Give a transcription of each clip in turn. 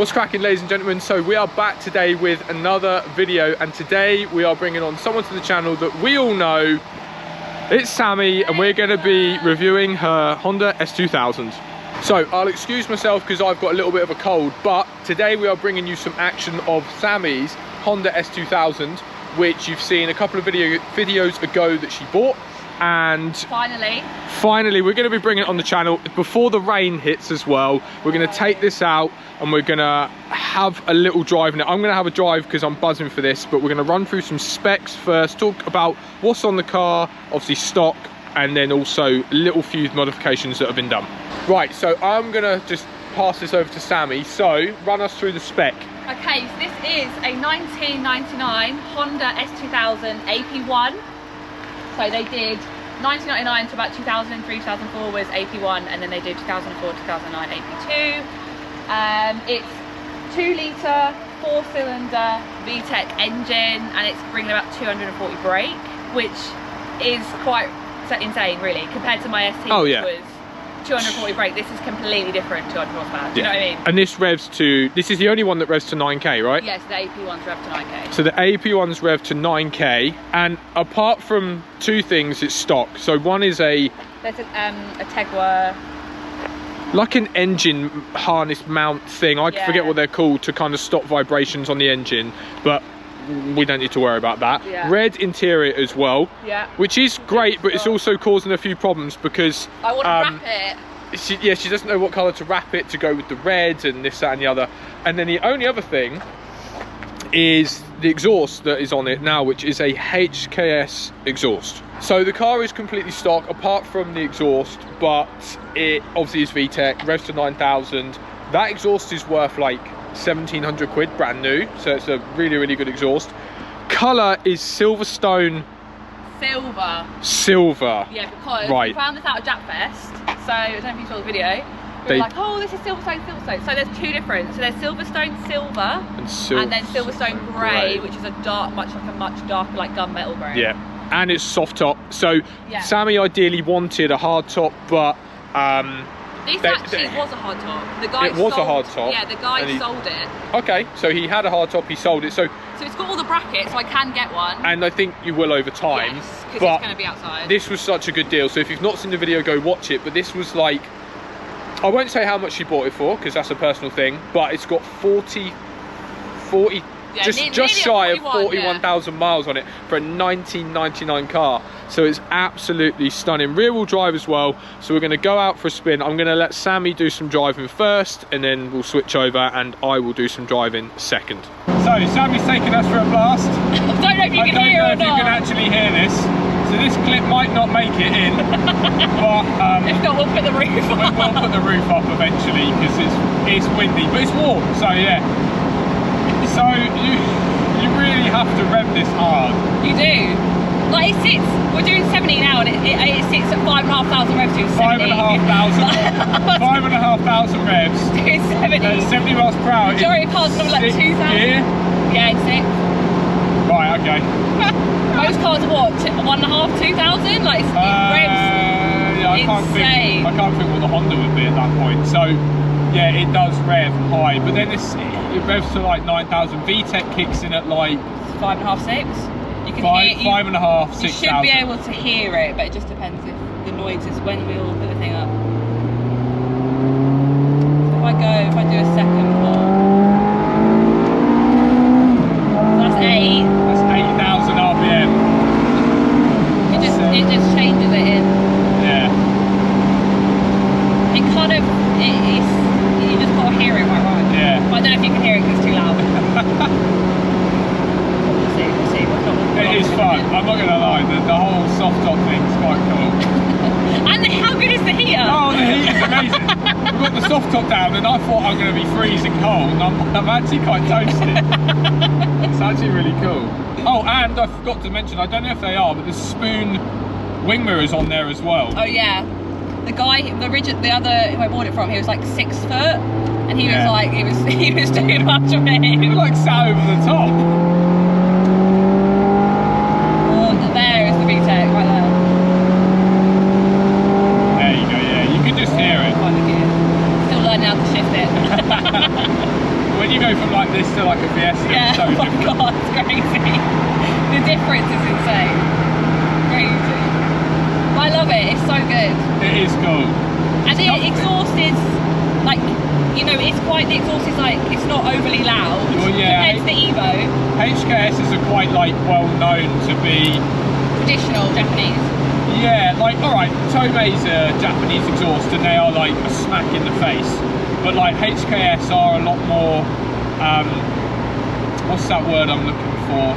What's cracking, ladies and gentlemen? So we are back today with another video, and today we are bringing on someone to the channel that we all know. It's Sammy, and we're going to be reviewing her Honda S2000. So I'll excuse myself because I've got a little bit of a cold, but today we are bringing you some action of Sammy's Honda S2000, which you've seen a couple of videos ago that she bought. And finally we're going to be bringing it on the channel before the rain hits as well. We're going to take this out and we're going to have a little drive in it. I'm going to have a drive because I'm buzzing for this, but we're going to run through some specs first, talk about what's on the car, obviously stock, and then also a little few modifications that have been done. Right, so I'm going to just pass this over to Sammy. So run us through the spec. Okay, so this is a 1999 Honda S2000 AP1. So they did 1999 to about 2003, 2004 was AP1, and then they did 2004, 2009 AP2. It's 2 litre, 4-cylinder Vtec engine, and it's bringing about 240 brake, which is quite insane, really, compared to my ST, which was 240 brake. This is completely different, 200 horsepower. Do you know what I mean? And this revs to, this is the only one that revs to 9k, right? Yes, the AP1's rev to 9k. So the AP1's rev to 9k, and apart from two things, it's stock. So one is there's a Tegwa, like an engine harness mount thing. I forget what they're called, to kind of stop vibrations on the engine, but we don't need to worry about that. Red interior as well, which is great, but it's also causing a few problems because I want to wrap it. She doesn't know what colour to wrap it to go with the red and this, that and the other. And then the only other thing is the exhaust that is on it now, which is a HKS exhaust. So the car is completely stock apart from the exhaust, but it obviously is Vtec, revs to 9,000. That exhaust is worth like 1,700 quid brand new, so it's a really good exhaust. Colour is Silverstone silver. Yeah, because we found this out at Japfest, so I don't know if you saw the video. We were like, oh, this is Silverstone. So there's two different. So there's Silverstone silver and then Silverstone grey, which is a much darker, like gunmetal grey. Yeah, and it's soft top. So Sammy ideally wanted a hard top, but this actually was a hard top. The guy a hard top. Yeah, the guy sold it. Okay, so he had a hard top, he sold it. So it's got all the brackets, so I can get one. And I think you will over time. Yes, because it's going to be outside. This was such a good deal. So if you've not seen the video, go watch it. But this was like, I won't say how much she bought it for, because that's a personal thing. But it's got 40, just shy of 41,000 miles on it for a 1999 car. So it's absolutely stunning. Rear wheel drive as well. So we're going to go out for a spin. I'm going to let Sammy do some driving first, and then we'll switch over and I will do some driving second. So Sammy's taking us for a blast. I don't know if you can hear it or not. I don't know if you can actually hear this. So this clip might not make it in, but if not, we'll put the roof up. We'll put the roof up eventually because it's windy, but it's warm. So yeah. So you really have to rev this hard. You do. Like it sits, we're doing 70 now, and it sits at 5,500 revs to 70. 5,500 revs. Doing 70. 70 miles per hour. Majority of cars are like 2,000. Yeah, it's 6. Right, okay. Most cars are what, 1,500, 2,000? Like it's revs. Yeah, I can't think what the Honda would be at that point. So yeah, it does rev high, but then it revs to like 9,000. Vtec kicks in at like 5.5, 6. You can 5.5, 6,000. You should be able to hear it, but it just depends if the noise is when we'll put the thing up. So if I do a second pull, so that's 8. That's 8,000 RPM. It just changes it in. Yeah. It kind of you just got to hear it right. Yeah. But I don't know if you can hear it because it's too loud. We'll see. It is fun. I'm not gonna lie. The whole soft top thing is quite cool. And how good is the heater? Oh, the heat is amazing. We've got the soft top down, and I thought I'm going to be freezing cold, and I'm actually quite toasted. It's actually really cool. Oh, and I forgot to mention, I don't know if they are, but there's spoon wing mirrors on there as well. Oh yeah. The guy, the other who I bought it from, he was like 6 foot, and he was like, he was too much of it. He was like sat over the top. There is the Vtec, right there. There you go, yeah. You can just hear it. Still learning how to shift it. when you go from like this to like a Fiesta, Yeah, it's so oh my different. god, it's crazy. The difference is insane. Crazy. I love it, it's so good. It is cool. And the exhaust is like, you know, it's quite, the exhaust is like, it's not overly loud. Well, yeah. Compared to the Evo. HKSs are quite like well known to be Traditional Japanese. yeah, like alright, Tomei's a Japanese exhaust and they are like a smack in the face. But like HKS are a lot more what's that word I'm looking for?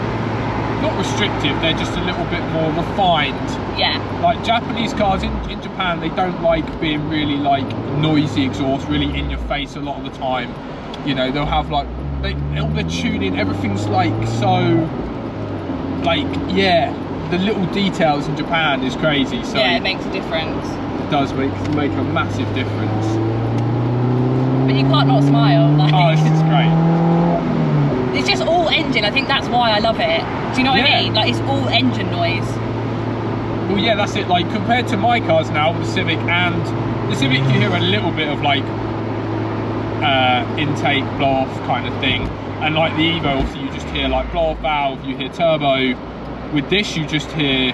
Not restrictive, they're just a little bit more refined. Yeah. Like Japanese cars in Japan, they don't like being really like noisy exhaust, really in your face a lot of the time. You know, they'll have like all their tuning, everything's like so like, yeah, the little details in Japan is crazy. So yeah, it makes a difference. it does make a massive difference. But you can't not smile. Like, Oh, this is great. it's just all engine. I think that's why I love it. Do you know what I mean? Like, it's all engine noise. Well, yeah, that's it. Like compared to my cars now, the Civic and the Civic, you hear a little bit of like intake blow off kind of thing, and like the Evo, obviously you just hear like blow off valve, you hear turbo. With this, you just hear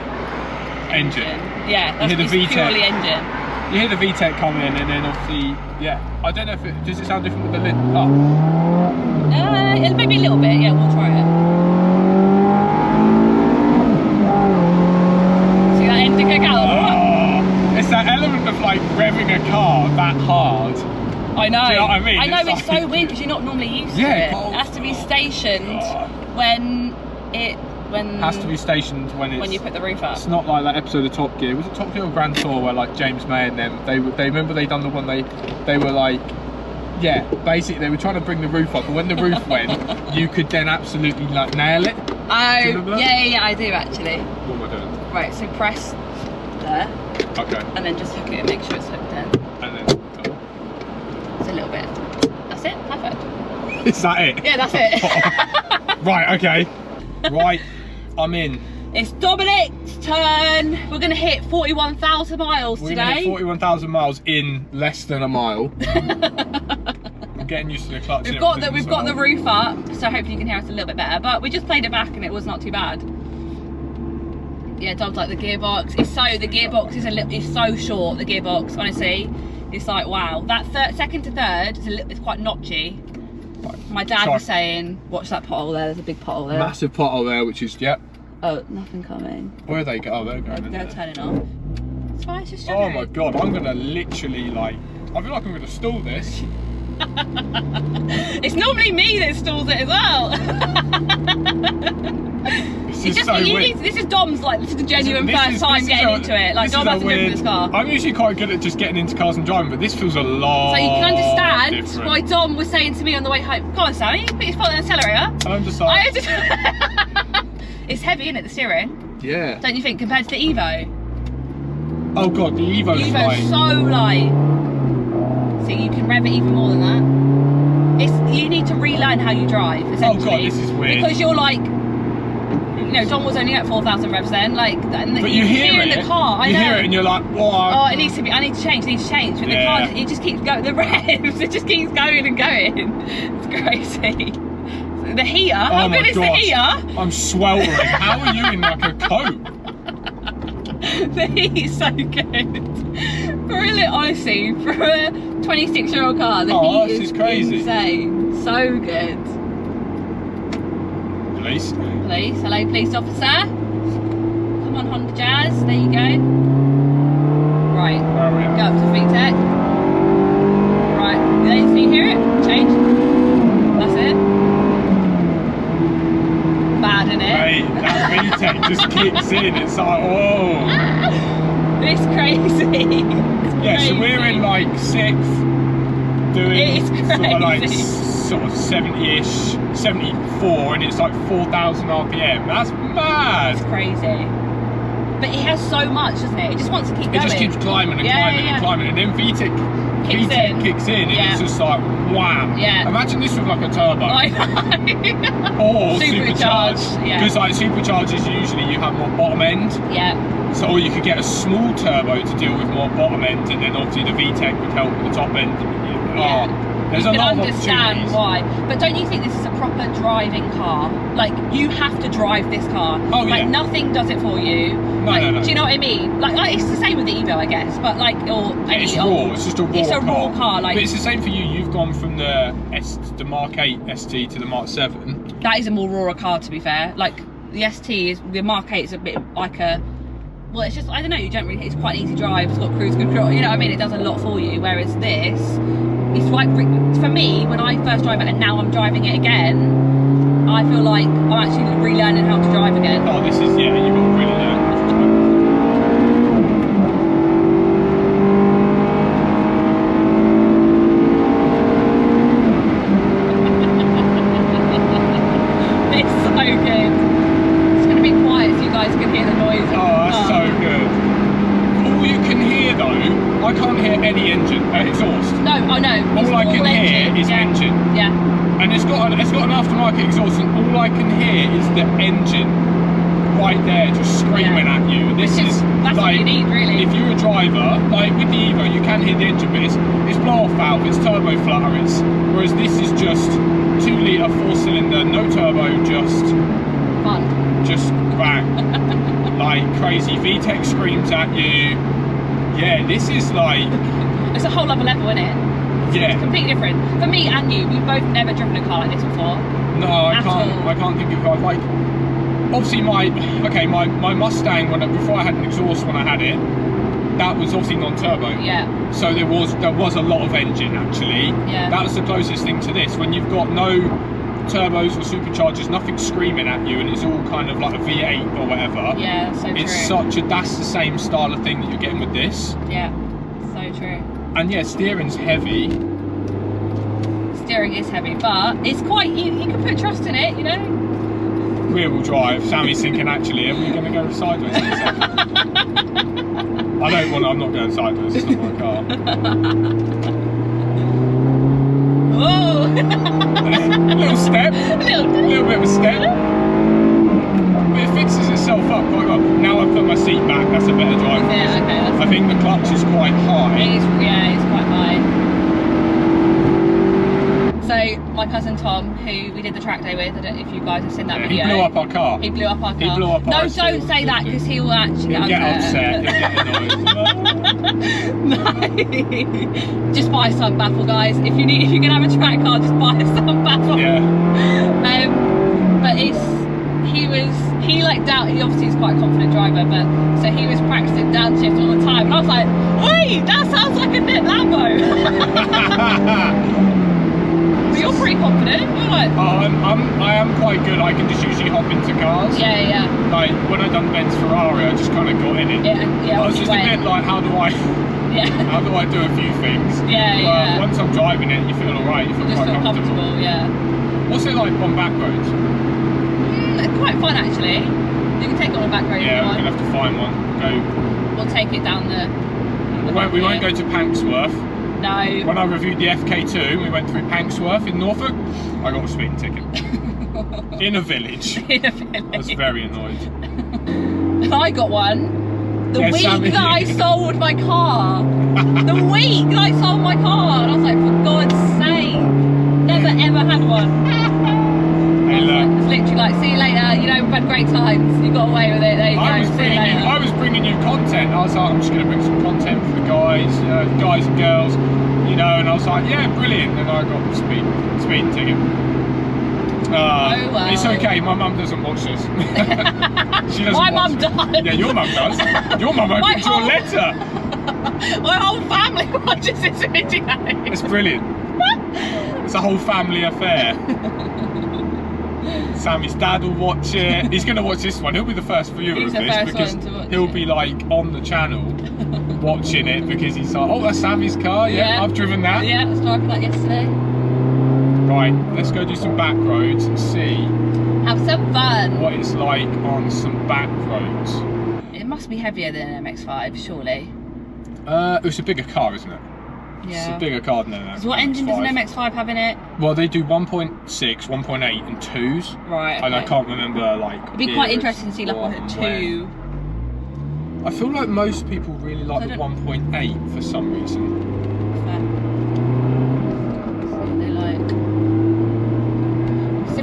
engine. Yeah, that's You hear the purely Vtec. engine. You hear the Vtec come in, and then obviously, yeah. I don't know if does it sound different with the lid? Oh, Maybe a little bit. Yeah, we'll try it. See that engine kick out? oh, it's that element of like revving a car that hard. I know. Do you know what I mean? I know, it's like, so weird because you're not normally used to Yeah, it. oh, It has to be stationed God. when Has to be stationed when you put the roof up. It's not like that episode of Top Gear. Was it Top Gear or Grand Tour where like James May and them? They remember they done the one they were like, yeah, basically they were trying to bring the roof up, but when the roof went, you could then absolutely like nail it. Oh, Do you remember that? yeah, I do actually. What am I doing? Right, so press there, Okay. and then just hook it and make sure it's hooked in. And then. It's a little bit. That's it. Perfect. Is that it? Yeah, that's it. Right. Okay. Right. I'm in. It's Dominic's turn. We're gonna hit 41,000 miles We're gonna hit today. 41,000 miles in less than a mile. I'm getting used to the clutch. We've got the roof up, so hopefully you can hear us a little bit better. But we just played it back and it was not too bad. Yeah, Dom's like the gearbox. The gearbox is so short. The gearbox, honestly, it's like wow. That second to third it's quite notchy. My dad was saying, watch that pothole there. There's a big pothole there. Massive pothole there, which is Oh, nothing coming. Where are they go? Oh, they're going. They're turning off. It's fine. It's just Oh my god, I'm gonna literally like. I feel like I'm gonna stall this. It's normally me that stalls it as well. This is so weird. This is Dom's like, this is the genuine first time getting into it. Like Dom hasn't driven this car. I'm usually quite good at just getting into cars and driving, but this feels a lot. So you can understand different. why Dom was saying to me on the way home, come on Sammy, put your foot on the accelerator. And I'm just like, It's heavy, isn't it, the steering? yeah. Don't you think, compared to the Evo? Oh god, the Evo's Evo's like. so light. So you can rev it even more than that. You need to relearn how you drive, essentially. Oh god, this is weird. Because you're like, you know, Dom was only at 4,000 revs then, like, and But you hear it in the car. You hear it and you're like, what? Oh, it needs to be. I need to change. But the car, it just keeps going. The revs, it just keeps going and going. It's crazy. The heater. How good is the heater? I'm sweltering. How are you in like a coat? The heat is so good. Honestly, for a 26-year-old car, the heat is crazy. Insane. So good. Police. Police. Hello, police officer. Come on, Honda Jazz. There you go. Right. Where are we at? Go up to Vtec. Right. So you hear it? Change. That's it. Bad, isn't it? Mate, that Vtec just kicks in. It's like, whoa. It's crazy. Yeah, so we're in like 6th, doing sort of 70-ish, 74, and it's like 4,000 RPM. That's mad. It's crazy. But it has so much, doesn't it? It just wants to keep going. It just keeps climbing and climbing and climbing, and then Vtec kicks in, and it's just like wham. Yeah. Imagine this with like a turbo. I know. Or Supercharged. Because like superchargers usually you have more bottom end. Yeah. So or you could get a small turbo to deal with more bottom end, and then obviously the Vtec would help with the top end. There's you a can lot of understand opportunities. why. But don't you think this is a proper driving car? Like, you have to drive this car. Oh, like, yeah. nothing does it for you. No, like, no. Do you know what I mean? Like it's the same with the Evo, I guess. But like, or any It's old, raw. It's just a raw car. It's a raw car. Like, but it's the same for you. You've gone from the Mark 8 ST to the Mark 7. that is a more raw car, to be fair. Like the the Mark 8 is a bit like a. Well, it's just, I don't know, you don't really, it's quite an easy drive, it's got cruise control, you know what I mean, it does a lot for you, whereas this, it's like, for me, when I first drove it and now I'm driving it again, I feel like I'm actually relearning how to drive again. Oh, this is, yeah, you've got to really learn how to drive. It's so good. It's going to be quiet so you guys can hear the noise. Oh, that's so good. All you can hear though, I can't hear any engine, exhaust. No, I know. All I can hear is engine. Yeah. And it's got an aftermarket exhaust, and all I can hear is the engine right there, just screaming at you. And this is that's like, what you need, really. if you're a driver, like with the Evo, you can hear the engine, but it's blow-off valve, it's turbo flutter, whereas this is just 2 litre 4-cylinder, no turbo, just fun. Just bang, like crazy. Vtec screams at you. Yeah, this is like, it's a whole other level, isn't it? yeah, It's completely different. For me and you, we've both never driven a car like this before. no, I can't think of like. Obviously, my Mustang before I had an exhaust when I had it, that was obviously non-turbo. Yeah. So there was a lot of engine actually. Yeah. That was the closest thing to this. When you've got no turbos or superchargers, nothing screaming at you, and it's all kind of like a V8 or whatever. Yeah, so it's true. that's the same style of thing that you're getting with this. Yeah, so true. And yeah, steering's heavy. Steering is heavy, but it's quite, you can put trust in it, you know? Rear wheel drive. Sammy's thinking, actually, are we going to go sideways in a second? I'm not going sideways, it's not my car. Whoa! A little step, a little bit of a step. But it fixes itself up quite well. Now I've put my seat back, that's a better drive. Yeah, okay, that's I think the clutch is quite high. yeah, it's quite high. So my cousin Tom, who we did the track day with, I don't know if you guys have seen that video. He blew up our car. He blew up our car. He blew up our No, don't say that, because he will actually He'll get upset. He'll get annoyed. No. Just buy some baffle, guys. If you can have a track car, just buy some baffle. Yeah. But he obviously is quite a confident driver, but so he was practicing downshift all the time, and I was like, wait, that sounds like a net Lambo. But you're pretty confident. You're like, I am quite good. I can just usually hop into cars. yeah. Like when I done Ben's Ferrari, I just kind of got in it. Yeah. I was just a bit like, how do I do a few things? Yeah. Once I'm driving it, you feel alright. You feel Just quite feel comfortable. Yeah. What's it like on back roads? It's quite fun actually. You can take it on a back road. Yeah, we're gonna have to find one. We'll take it down the. We won't go to Panksworth. No. When I reviewed the FK2, we went through Panksworth in Norfolk. I got a speeding ticket in a village. In a village. I was very annoyed. And I got one the week Sammy. that I sold my car. The week that I sold my car, and I was like, for God's sake, never ever had one. Hey, look. It's literally like, see you later. You know, we've had great times. You got away with it. There you go. See you later. I was bringing you content. I was like, I'm just going to bring some content for the guys and girls, you know. And I was like, yeah, brilliant. And I got a speeding ticket. Oh well. It's okay. My mum doesn't watch this. She doesn't. My mum does. Yeah, your mum does. Your mum opens your letter. My whole family watches this video. It's brilliant. It's a whole family affair. Sammy's dad will watch it. He's going to watch this one. He'll be the first viewer of this because he'll be like on the channel watching it because he's like, oh, that's Sammy's car. Yeah, I've driven that. Yeah, I was driving that yesterday. Right, let's go do some back roads and see. Have some fun. What it's like on some back roads. It must be heavier than an MX-5, surely. It's a bigger car, isn't it? Yeah. It's a bigger car than an MX-5. What engine does an MX-5 have in it? Well, they do 1.6, 1.8 and 2s. Right, okay. And I can't remember, like... It'd be quite interesting to see, like, what a 2... I feel like most people really like the 1.8 for some reason.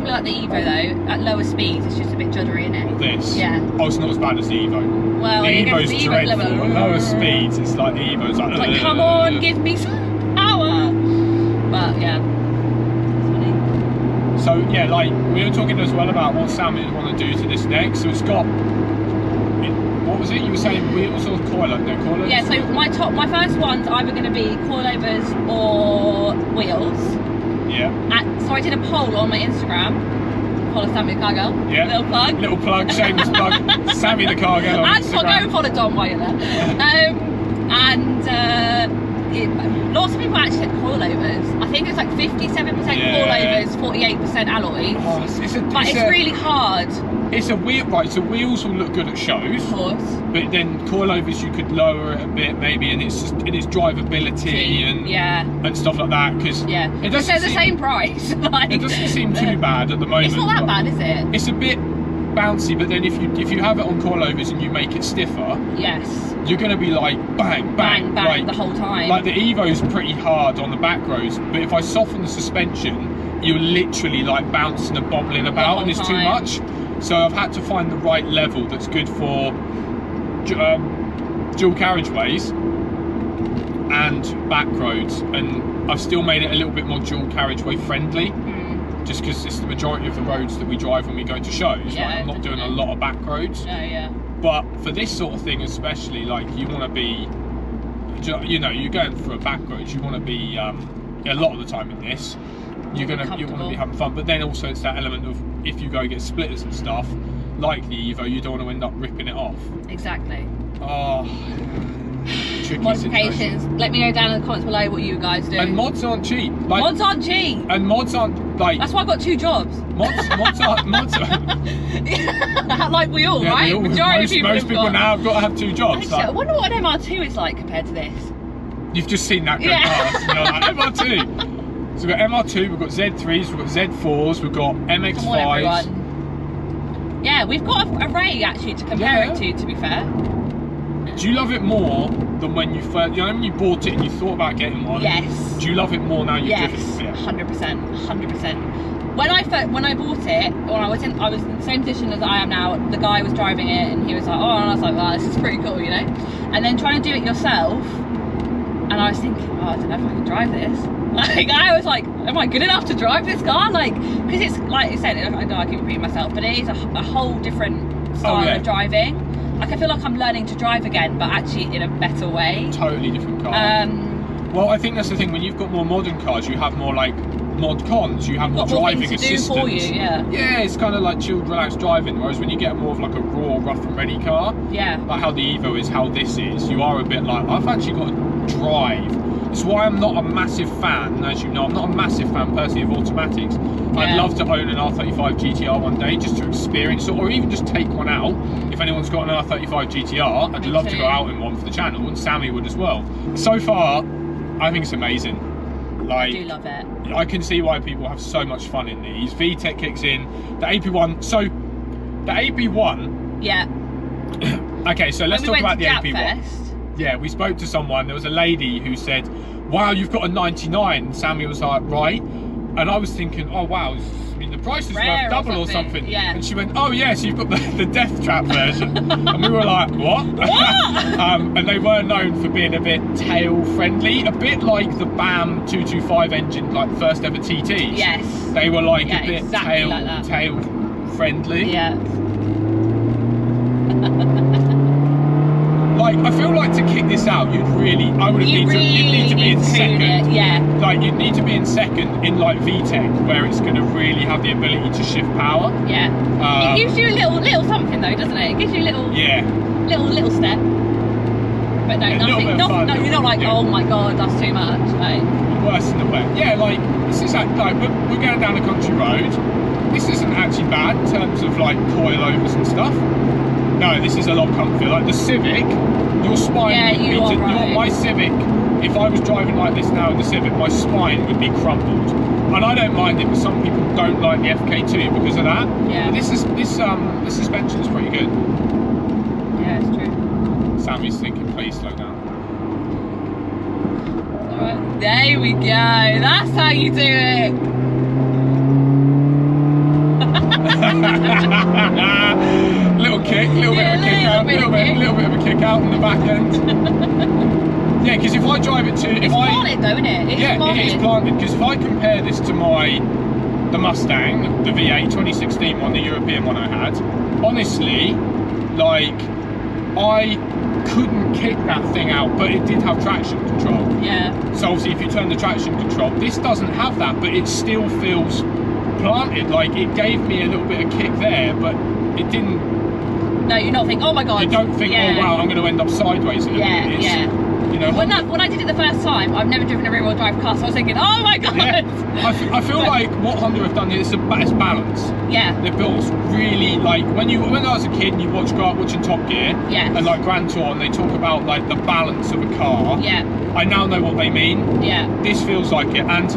probably like the Evo though. At lower speeds, it's just a bit juddery, isn't it? This? Yeah. Oh, it's not as bad as the Evo. Well, the Evo's the dreadful. At lower speeds, it's like the Evo's like... It's like, come on, give me some power. But yeah, it's funny. So yeah, like we were talking as well about what Sammy would want to do to this next. So it's got... What was it? You were saying wheels or coilovers? Yeah, so my first one's either going to be coilovers or wheels. Yeah. So I did a poll on my Instagram. Follow Sammy the Car Girl. Yeah. Little plug. Little plug, shameless plug. Sammy the Car Girl on And Instagram. go and follow Dom while you're there. Lots of people actually said coilovers. I think it's like 57% coilovers, 48% alloy. Oh, it's really hard. It's a wheel, right? So wheels will look good at shows, of course. But then coilovers you could lower it a bit maybe, and it's drivability and stuff like that. Because it doesn't seem the same price. Like, it doesn't seem too bad at the moment. It's not that bad, is it? It's a bit bouncy, but then if you have it on coilovers and you make it stiffer, yes, you're going to be like bang, bang, bang, the whole time. Like the Evo's pretty hard on the back roads, but if I soften the suspension, you're literally like bouncing and bobbling about, and it's too much. So I've had to find the right level that's good for dual carriageways and back roads, and I've still made it a little bit more dual carriageway friendly. Just because it's the majority of the roads that we drive when we go to shows. Yeah, like, I'm not doing a lot of back roads. Yeah. But for this sort of thing especially, like you want to be, you know, you're going for a back road, you want to be, a lot of the time in this, you want to be having fun. But then also it's that element of, if you go and get splitters and stuff, like the Evo, you don't want to end up ripping it off. Exactly. Oh, tricky modifications. Situation. Let me know down in the comments below what you guys do. And mods aren't cheap. Like, mods aren't cheap. And mods aren't like. That's why I got 2 jobs. Mods aren't. Like we all, right? Most people now have got to have 2 jobs. Actually, I wonder what an MR2 is like compared to this. You've just seen that go past. You're like, MR2. So we've got MR2, we've got Z3s, we've got Z4s, we've got MX5s. Come on, everyone. Yeah, we've got an array actually to compare it to be fair. Do you love it more than when you first, you know, when you bought it and you thought about getting one? Yes. Do you love it more now you've driven it? 100%, 100%. When I bought it, when I was in the same position as I am now. The guy was driving it and he was like, oh, and I was like, wow, this is pretty cool, you know. And then trying to do it yourself, and I was thinking, oh, I don't know if I can drive this. Like, I was like, am I good enough to drive this car? Like, because it's, like I said, I know I keep repeating myself, but it is a whole different style of driving. Like, I feel like I'm learning to drive again, but actually in a better way. Totally different car. Well, I think that's the thing, when you've got more modern cars, you have more, like, mod cons, you have more driving assistance. For you, yeah, it's kind of like chilled, relaxed driving, whereas when you get more of like a raw, rough and ready car, like how the Evo is, how this is, you are a bit like, I've actually got to drive. It's why I'm not a massive fan, as you know, I'm not a massive fan personally of automatics. I'd love to own an R35 GTR one day just to experience it, or even just take one out. If anyone's got an R35 GTR, I'd love to go out in one for the channel, and Sammy would as well. So far, I think it's amazing. Like, I do love it. I can see why people have so much fun in these. Vtec kicks in, the AP1, so the AP1... Yeah. Okay, so let's talk about the AP1. Fest. Yeah, we spoke to someone, there was a lady who said, wow, you've got a 99. Sammy was like, right. And I was thinking, oh wow, I mean, the price is worth double or something. Yeah. And she went, oh yeah, so you've got the death trap version. And we were like, what? And they were known for being a bit tail friendly, a bit like the BAM 225 engine, like first ever TTs. Yes. They were like a bit exactly tail friendly. Yeah. Like, I feel like to kick this out, you'd need to be in second. Like, you'd need to be in second in like Vtec, where it's going to really have the ability to shift power. Yeah. It gives you a little something though, doesn't it? It gives you a little little step. But no, nothing. No, you're not like, oh my god, that's too much. Like, worse than the wet. Yeah, like this is like we're going down a country road. This isn't actually bad in terms of like coilovers and stuff. No, this is a lot comfier. Like the Civic, your spine would be my Civic, if I was driving like this now in the Civic, my spine would be crumpled. And I don't mind it, but some people don't like the FK2 because of that. Yeah. But this suspension is pretty good. Yeah, it's true. Sammy's thinking, please slow down. Alright, there we go. That's how you do it. Little kick, little bit of a kick out, little bit of a kick out in the back end. Yeah, because if I drive it to, it's planted though, isn't it? It is planted. Because if I compare this to the Mustang, the V8 2016 one, the European one I had, honestly, like, I couldn't kick that thing out, but it did have traction control. Yeah. So obviously if you turn the traction control, this doesn't have that, but it still feels planted. Like, it gave me a little bit of kick there, but it didn't. No, you're not thinking, oh my god. You don't think, oh wow, I'm going to end up sideways a little bit. Yeah. You know, when I did it the first time, I've never driven a rear-wheel drive car, so I was thinking, oh my god. Yeah. I feel like what Honda have done here is balance. Yeah. They're built really, like, when I was a kid and you grew up watching Top Gear, and like Grand Tour, and they talk about like the balance of a car. Yeah. I now know what they mean. Yeah. This feels like it, and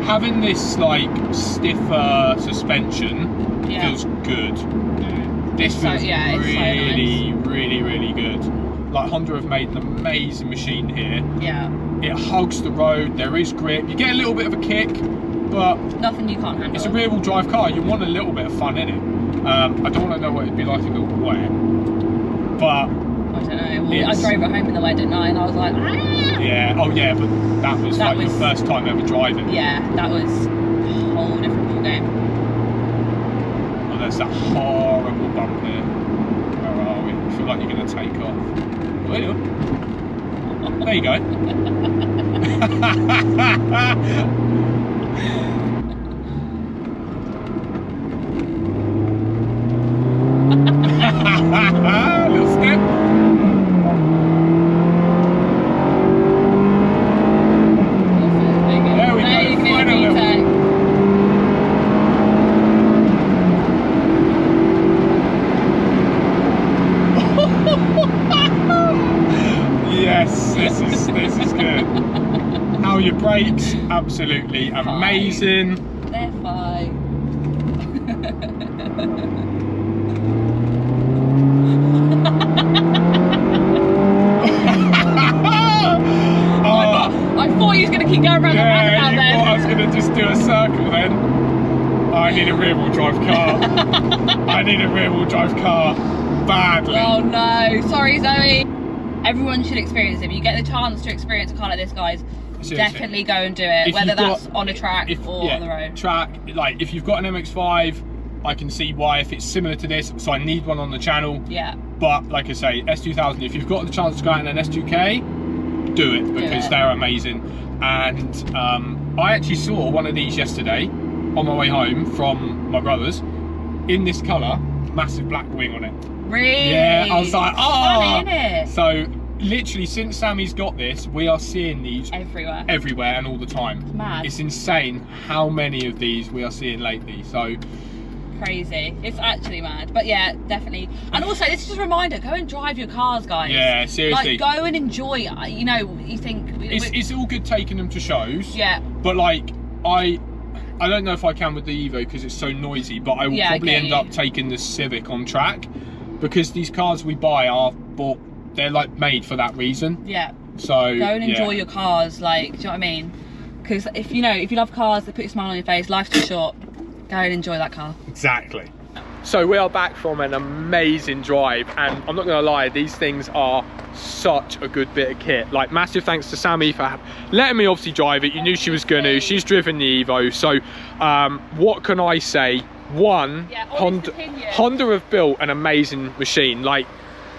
having this like stiffer suspension feels good. This feels really good. Like, Honda have made an amazing machine here. Yeah. It hugs the road, there is grip, you get a little bit of a kick, but nothing you can't handle. It's a rear-wheel drive car, you want a little bit of fun in it. I don't want to know what it'd be like if it was wet, but... I don't know, well, I drove it home in the wet, didn't I? And I was like, ah! Yeah, oh yeah, but that was your first time ever driving. Yeah, that was a whole different ball game. Oh, there's that horrible bump here. Where are we? I feel like you're going to take off. There you go. Little step. There we go. Final little. Yes, this is good. How are your brakes? Absolutely amazing. They're fine. I thought you was going to keep going around the roundabout then. I was going to just do a circle then. I need a rear-wheel drive car. I need a rear-wheel drive car badly. Oh no, sorry Zoe. Everyone should experience it. If you get the chance to experience a car like this, guys, seriously, definitely go and do it. Whether that's on a track or on the road. Track, like if you've got an MX-5, I can see why if it's similar to this, so I need one on the channel. Yeah. But like I say, S2000, if you've got the chance to go out in an S2K, do it, because they're amazing. And I actually saw one of these yesterday on my way home from my brother's in this colour, massive black wing on it. Really? Yeah, I was like, oh! Funny, isn't it? So literally since Sammy's got this, we are seeing these everywhere and all the time. It's mad. It's insane how many of these we are seeing lately. So crazy. It's actually mad. But yeah, definitely. And also, this is just a reminder, go and drive your cars, guys. Yeah, seriously. Like, go and enjoy it. You know, you think... It's all good taking them to shows. Yeah. But like, I don't know if I can with the Evo because it's so noisy, but I will probably end up taking the Civic on track, because these cars we buy are bought, they're like made for that reason. Yeah. So go and enjoy your cars, like, do you know what I mean? Because if you love cars, they put a smile on your face, life's too short, go and enjoy that car. Exactly. So we are back from an amazing drive, and I'm not gonna lie, these things are such a good bit of kit. Like, massive thanks to Sammy for letting me obviously drive it. You knew she was gonna, she's driven the Evo, so what can I say? One, Honda have built an amazing machine. Like,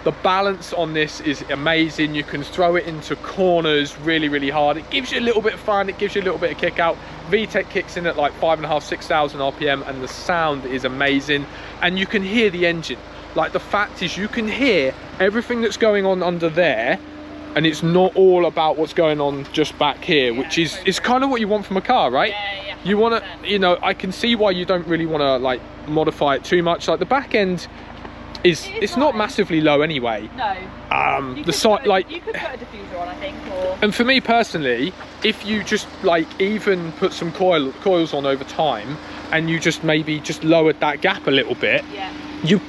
the balance on this is amazing. You can throw it into corners really hard. It gives you a little bit of fun, it gives you a little bit of kick out. Vtec kicks in at like 5,500–6,000 RPM, and the sound is amazing, and you can hear the engine. Like, the fact is, you can hear everything that's going on under there, and it's not all about what's going on just back here, which is kind of what you want from a car, right? Yeah. You want to, I can see why you don't really want to like modify it too much. Like, the back end it's not massively low anyway. No. The side, like, you could put a diffuser on, I think, or... And for me personally, if you just like even put some coils on over time, and you just maybe just lowered that gap a little bit, you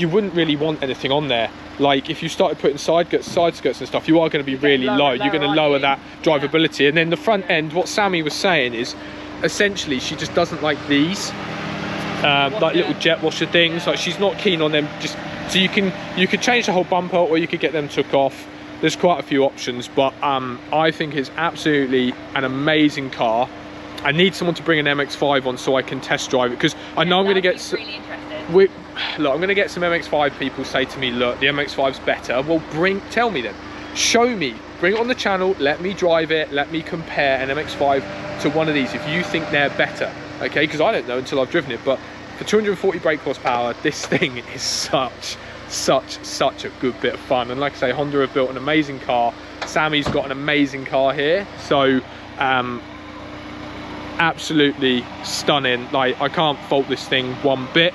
wouldn't really want anything on there. Like, if you started putting side skirts and stuff, you are going to be really low. You're going to lower that drivability. And then the front end, what Sammy was saying is, essentially, she just doesn't like these. like little jet washer things. Like she's not keen on them. Just so you could change the whole bumper, or you could get them took off. There's quite a few options, but I think it's absolutely an amazing car. I need someone to bring an MX-5 on so I can test drive it, because I know I'm going to get really interested. look, I'm going to get some MX-5 people say to me, look, the MX-5's better. Well, tell me then, show me, bring it on the channel, let me drive it, let me compare an MX-5 to one of these if you think they're better, okay? Because I don't know until I've driven it, but for 240 brake horsepower, this thing is such a good bit of fun. And like I say, Honda have built an amazing car. Sammy's got an amazing car here, so absolutely stunning. Like, I can't fault this thing one bit,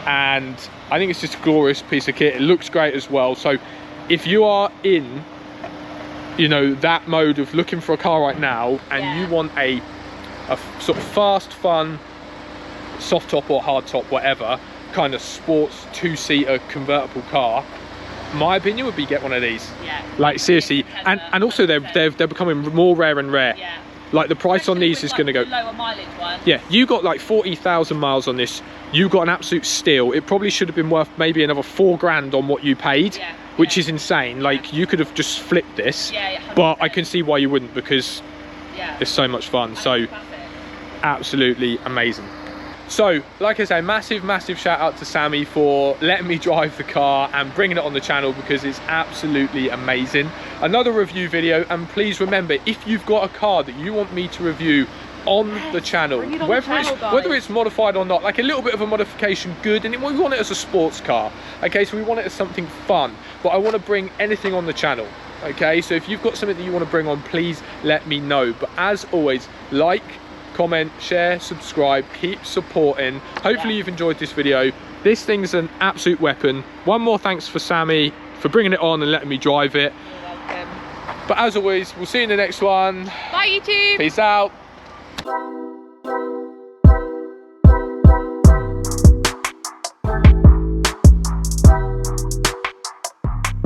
and I think it's just a glorious piece of kit. It looks great as well. So if you are in, you know, that mode of looking for a car right now, and you want a sort of fast, fun, soft top or hard top, whatever kind of sports two-seater convertible car, my opinion would be get one of these. Like seriously, and also they're becoming more rare and rare. Like the price on these is going to go lower mileage one. Yeah, you got like 40,000 miles on this. You got an absolute steal. It probably should have been worth maybe another 4 grand on what you paid, which is insane. Like you could have just flipped this, but I can see why you wouldn't, because it's so much fun. So absolutely amazing. So like I say, massive shout out to Sammy for letting me drive the car and bringing it on the channel, because it's absolutely amazing. Another review video, and please remember, if you've got a car that you want me to review on the channel, whether it's modified or not, like a little bit of a modification, good, and we want it as a sports car, okay? So we want it as something fun, but I want to bring anything on the channel, okay? So if you've got something that you want to bring on, please let me know. But as always, like, comment, share, subscribe, keep supporting. Hopefully you've enjoyed this video. This thing's an absolute weapon. One more thanks for Sammy for bringing it on and letting me drive it. You're welcome. But as always, we'll see you in the next one. Bye YouTube. Peace out.